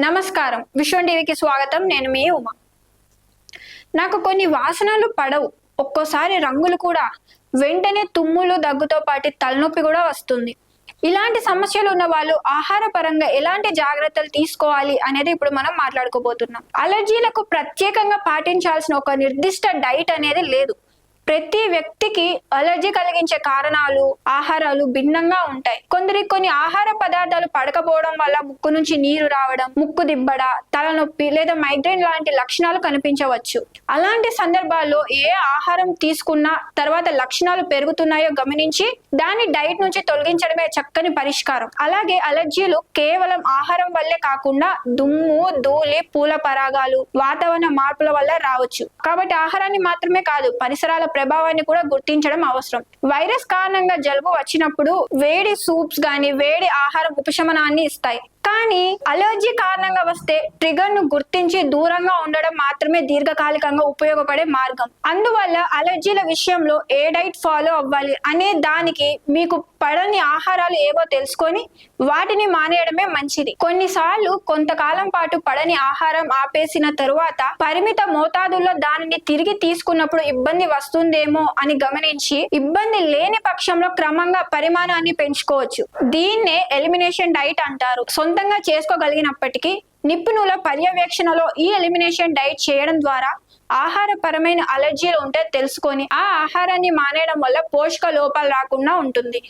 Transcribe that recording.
నమస్కారం, విశ్వం టీవీకి స్వాగతం. నేను మీ ఉమా. నాకు కొన్ని వాసనలు పడవు, ఒక్కోసారి రంగులు కూడా, వెంటనే తుమ్ములు దగ్గుతో పాటు తలనొప్పి కూడా వస్తుంది. ఇలాంటి సమస్యలు ఉన్న వాళ్ళు ఆహార పరంగా ఎలాంటి జాగ్రత్తలు తీసుకోవాలి అనేది ఇప్పుడు మనం మాట్లాడుకోబోతున్నాం. అలర్జీలకు ప్రత్యేకంగా పాటించాల్సిన ఒక నిర్దిష్ట డైట్ అనేది లేదు. ప్రతి వ్యక్తికి అలర్జీ కలిగించే కారణాలు, ఆహారాలు భిన్నంగా ఉంటాయి. కొందరికి కొన్ని ఆహార పదార్థాలు పడకపోవడం వల్ల ముక్కు నుంచి నీరు రావడం, ముక్కు దిబ్బడ, తలనొప్పి లేదా మైగ్రేన్ లాంటి లక్షణాలు కనిపించవచ్చు. అలాంటి సందర్భాల్లో ఏ ఆహారం తీసుకున్నా తర్వాత లక్షణాలు పెరుగుతున్నాయో గమనించి దాన్ని డైట్ నుంచి తొలగించడమే చక్కని పరిష్కారం. అలాగే అలర్జీలు కేవలం ఆహారం వల్లే కాకుండా దుమ్ము, ధూళి, పూల పరాగాలు, వాతావరణ మార్పుల వల్ల రావచ్చు. కాబట్టి ఆహారాన్ని మాత్రమే కాదు, పరిసరాల ప్రభావాన్ని కూడా గుర్తించడం అవసరం. వైరస్ కారణంగా జలుబు వచ్చినప్పుడు వేడి సూప్స్ గాని వేడి ఆహారం ఉపశమనాన్ని ఇస్తాయి. కానీ అలర్జీ కారణంగా వస్తే ట్రిగర్ ను గుర్తించి దూరంగా ఉండడం మాత్రమే దీర్ఘకాలికంగా ఉపయోగపడే మార్గం. అందువల్ల అలర్జీల విషయంలో ఏ డైట్ ఫాలో అవ్వాలి అనే దానికి మీకు పడని ఆహారాలు ఏవో తెలుసుకొని వాటిని మానేయడమే మంచిది. కొన్నిసార్లు కొంతకాలం పాటు పడని ఆహారం ఆపేసిన తరువాత పరిమిత మోతాదుల్లో దానిని తిరిగి తీసుకున్నప్పుడు ఇబ్బంది వస్తుందేమో అని గమనించి ఇబ్బంది లేని పక్షంలో క్రమంగా పరిమాణాన్ని పెంచుకోవచ్చు. దీన్నే ఎలిమినేషన్ డైట్ అంటారు. సొంతంగా చేసుకోగలిగినప్పటికీ నిపుణుల పర్యవేక్షణలో ఈ ఎలిమినేషన్ డైట్ చేయడం ద్వారా ఆహారపరమైన అలర్జీలు ఉంటే తెలుసుకొని ఆ ఆహారాన్ని మానేయడం వల్ల పోషక లోపాలు రాకుండా ఉంటుంది.